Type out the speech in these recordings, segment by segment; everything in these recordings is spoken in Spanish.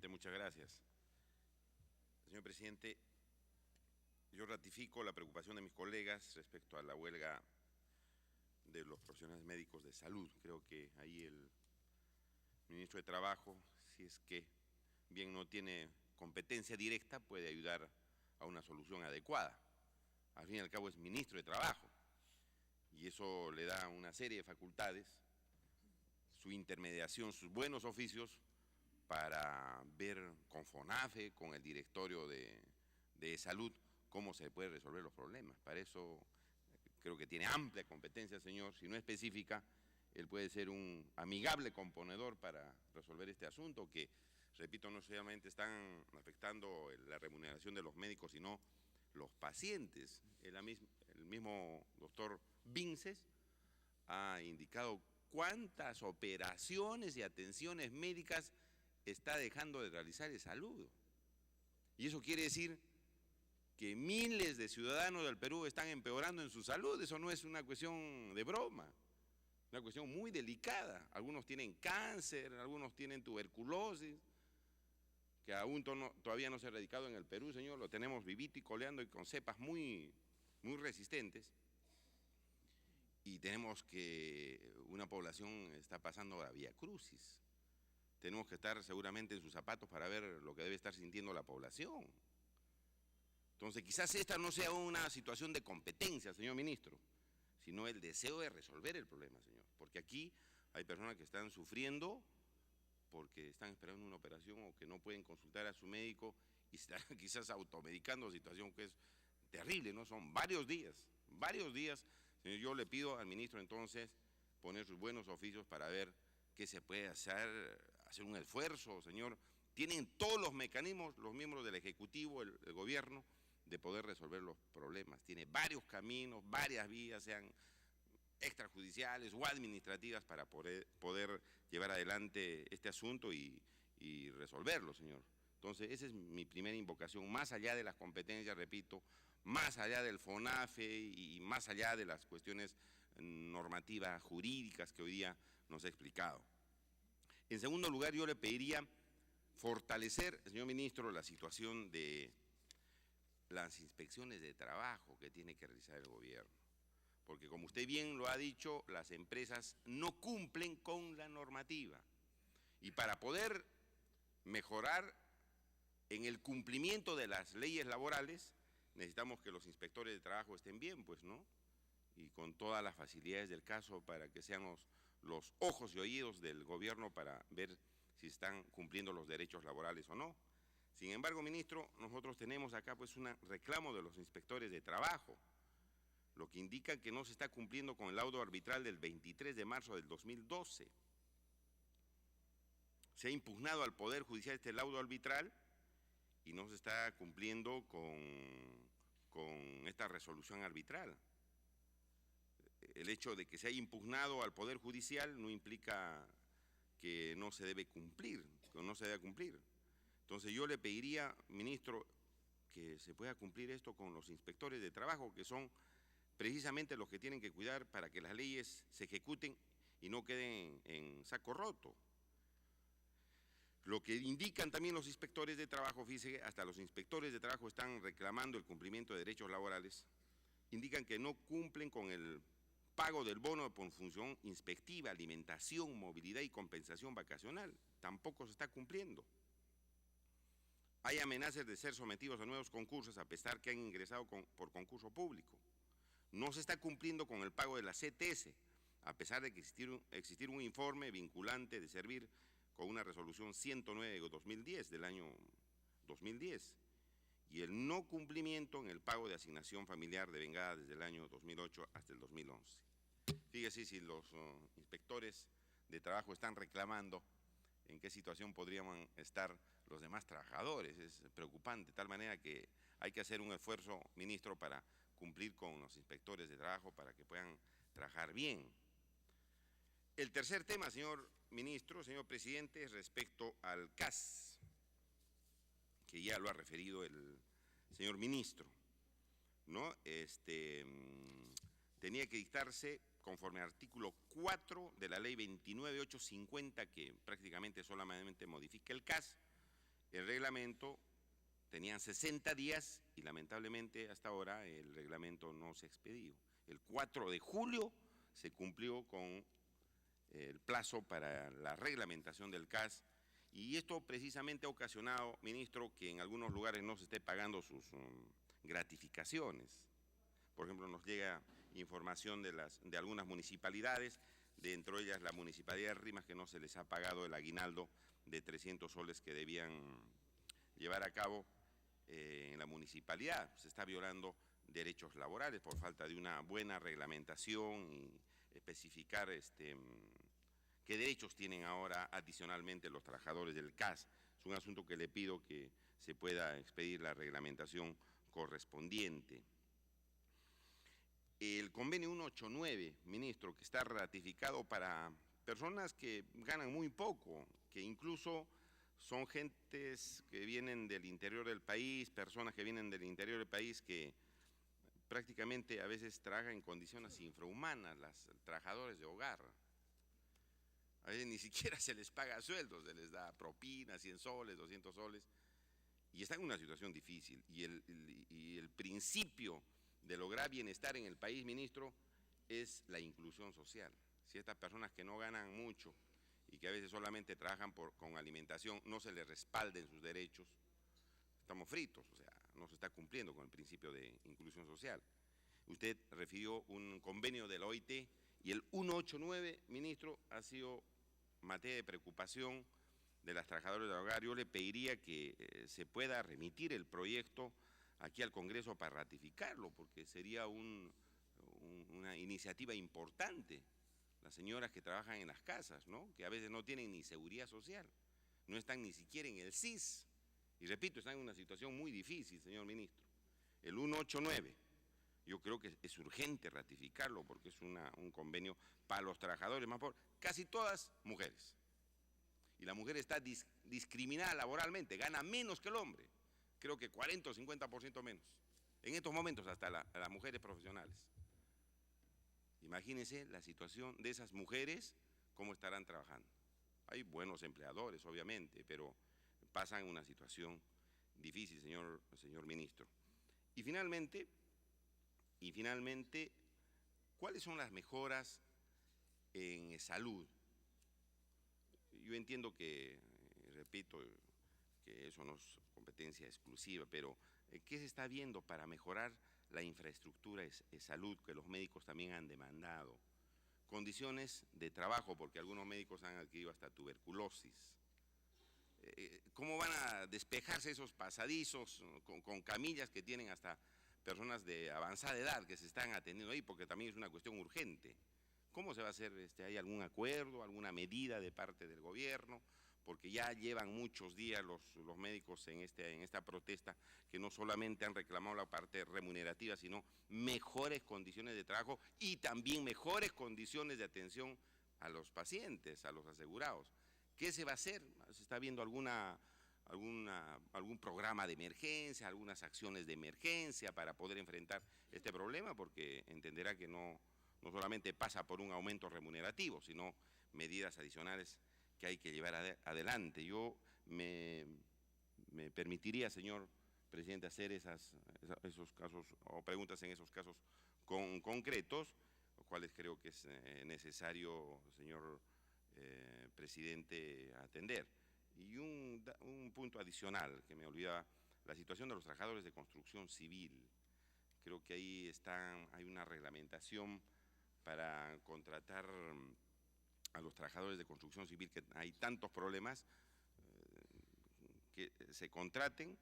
Presidente, muchas gracias. Señor Presidente, yo ratifico la preocupación de mis colegas respecto a la huelga de los profesionales médicos de salud. Creo que ahí el ministro de Trabajo, si es que bien no tiene competencia directa, puede ayudar a una solución adecuada. Al fin y al cabo es ministro de Trabajo y eso le da una serie de facultades, su intermediación, sus buenos oficios para ver con FONAFE, con el directorio de salud, cómo se puede resolver los problemas. Para eso creo que tiene amplia competencia, señor, si no específica, él puede ser un amigable componedor para resolver este asunto que, repito, no solamente están afectando la remuneración de los médicos, sino los pacientes. El mismo doctor Vinces ha indicado cuántas operaciones y atenciones médicas está dejando de realizar el salud. Y eso quiere decir que miles de ciudadanos del Perú están empeorando en su salud. Eso no es una cuestión de broma, una cuestión muy delicada. Algunos tienen cáncer, algunos tienen tuberculosis, que aún todavía no se ha erradicado en el Perú, señor. Lo tenemos vivito y coleando y con cepas muy resistentes. Y tenemos que una población está pasando a vía crucis. Tenemos que estar seguramente en sus zapatos para ver lo que debe estar sintiendo la población. Entonces, quizás esta no sea una situación de competencia, señor ministro, sino el deseo de resolver el problema, señor. Porque aquí hay personas que están sufriendo porque están esperando una operación o que no pueden consultar a su médico y están quizás automedicando, situación que es terrible, ¿no? Son varios días. Señor, yo le pido al ministro entonces poner sus buenos oficios para ver qué se puede hacer un esfuerzo, señor. Tienen todos los mecanismos, los miembros del Ejecutivo, el Gobierno, de poder resolver los problemas. Tiene varios caminos, varias vías, sean extrajudiciales o administrativas, para poder llevar adelante este asunto y resolverlo, señor. Entonces, esa es mi primera invocación, más allá de las competencias, repito, más allá del FONAFE y más allá de las cuestiones normativas jurídicas que hoy día nos ha explicado. En segundo lugar, yo le pediría fortalecer, señor ministro, la situación de las inspecciones de trabajo que tiene que realizar el gobierno. Porque como usted bien lo ha dicho, las empresas no cumplen con la normativa. Y para poder mejorar en el cumplimiento de las leyes laborales, necesitamos que los inspectores de trabajo estén bien, pues, ¿no? Y con todas las facilidades del caso para que sean los ojos y oídos del gobierno para ver si están cumpliendo los derechos laborales o no. Sin embargo, ministro, nosotros tenemos acá pues un reclamo de los inspectores de trabajo, lo que indica que no se está cumpliendo con el laudo arbitral del 23 de marzo del 2012. Se ha impugnado al Poder Judicial este laudo arbitral y no se está cumpliendo con esta resolución arbitral. El hecho de que se haya impugnado al Poder Judicial no implica que no se debe cumplir, que no se debe cumplir. Entonces yo le pediría, ministro, que se pueda cumplir esto con los inspectores de trabajo, que son precisamente los que tienen que cuidar para que las leyes se ejecuten y no queden en saco roto. Lo que indican también los inspectores de trabajo, fíjese, hasta los inspectores de trabajo están reclamando el cumplimiento de derechos laborales, indican que no cumplen con el pago del bono por función inspectiva, alimentación, movilidad y compensación vacacional. Tampoco se está cumpliendo. Hay amenazas de ser sometidos a nuevos concursos a pesar que han ingresado por concurso público. No se está cumpliendo con el pago de la CTS, a pesar de que existir un informe vinculante de servir con una resolución 109 de 2010, del año 2010, y el no cumplimiento en el pago de asignación familiar devengada desde el año 2008 hasta el 2011. Fíjese si los inspectores de trabajo están reclamando, en qué situación podrían estar los demás trabajadores. Es preocupante, de tal manera que hay que hacer un esfuerzo, ministro, para cumplir con los inspectores de trabajo para que puedan trabajar bien. El tercer tema, señor ministro, señor presidente, es respecto al CAS, que ya lo ha referido el señor ministro, ¿no? Tenía que dictarse conforme al artículo 4 de la ley 29.850, que prácticamente solamente modifica el CAS, el reglamento tenían 60 días y lamentablemente hasta ahora el reglamento no se ha expedido. El 4 de julio se cumplió con el plazo para la reglamentación del CAS y esto precisamente ha ocasionado, ministro, que en algunos lugares no se esté pagando sus gratificaciones. Por ejemplo, nos llega información de algunas municipalidades, dentro de ellas la Municipalidad de Rimas, que no se les ha pagado el aguinaldo de 300 soles que debían llevar a cabo en la municipalidad. Se está violando derechos laborales por falta de una buena reglamentación y especificar qué derechos tienen ahora adicionalmente los trabajadores del CAS. Es un asunto que le pido que se pueda expedir la reglamentación correspondiente. El convenio 189, ministro, que está ratificado para personas que ganan muy poco, que incluso son gentes que vienen del interior del país, personas que vienen del interior del país que prácticamente a veces trabajan en condiciones infrahumanas, los trabajadores de hogar. A veces ni siquiera se les paga sueldos, se les da propinas, 100 soles, 200 soles, y están en una situación difícil. Y el principio de lograr bienestar en el país, ministro, es la inclusión social. Si estas personas que no ganan mucho y que a veces solamente trabajan con alimentación, no se les respalden sus derechos, estamos fritos, o sea, no se está cumpliendo con el principio de inclusión social. Usted refirió un convenio de la OIT y el 189, ministro, ha sido materia de preocupación de las trabajadoras del hogar. Yo le pediría que se pueda remitir el proyecto aquí al Congreso para ratificarlo, porque sería una iniciativa importante. Las señoras que trabajan en las casas, ¿no?, que a veces no tienen ni seguridad social, no están ni siquiera en el SIS, y repito, están en una situación muy difícil, señor ministro. El 189, yo creo que es urgente ratificarlo porque es un convenio para los trabajadores más pobres, casi todas mujeres. Y la mujer está discriminada laboralmente, gana menos que el hombre, creo que 40 o 50% menos, en estos momentos hasta las mujeres profesionales. Imagínense la situación de esas mujeres, cómo estarán trabajando. Hay buenos empleadores, obviamente, pero pasan una situación difícil, señor ministro. Y finalmente, ¿cuáles son las mejoras en salud? Yo entiendo que, repito, que eso no es competencia exclusiva, pero ¿qué se está viendo para mejorar la infraestructura de salud que los médicos también han demandado? Condiciones de trabajo, porque algunos médicos han adquirido hasta tuberculosis. ¿Cómo van a despejarse esos pasadizos con camillas que tienen hasta personas de avanzada edad que se están atendiendo ahí? Porque también es una cuestión urgente. ¿Cómo se va a hacer? ¿Hay algún acuerdo, alguna medida de parte del gobierno? Porque ya llevan muchos días los médicos en esta protesta, que no solamente han reclamado la parte remunerativa, sino mejores condiciones de trabajo y también mejores condiciones de atención a los pacientes, a los asegurados. ¿Qué se va a hacer? ¿Se está viendo algún programa de emergencia, algunas acciones de emergencia para poder enfrentar este problema? Porque entenderá que no solamente pasa por un aumento remunerativo, sino medidas adicionales que hay que llevar adelante. Yo me permitiría, señor presidente, hacer esos casos o preguntas en esos casos concretos, los cuales creo que es necesario, señor presidente, atender. Y un punto adicional que me olvidaba, la situación de los trabajadores de construcción civil. Creo que ahí hay una reglamentación para contratar a los trabajadores de construcción civil, que hay tantos problemas, que se contraten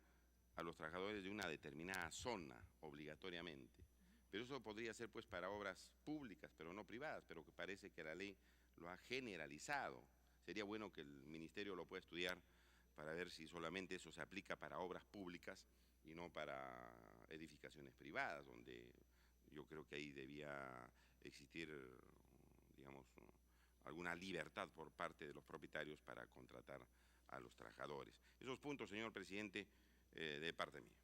a los trabajadores de una determinada zona obligatoriamente. Pero eso podría ser pues para obras públicas, pero no privadas, pero que parece que la ley lo ha generalizado. Sería bueno que el ministerio lo pueda estudiar para ver si solamente eso se aplica para obras públicas y no para edificaciones privadas, donde yo creo que ahí debía existir, digamos, alguna libertad por parte de los propietarios para contratar a los trabajadores. Esos puntos, señor presidente, de parte mía.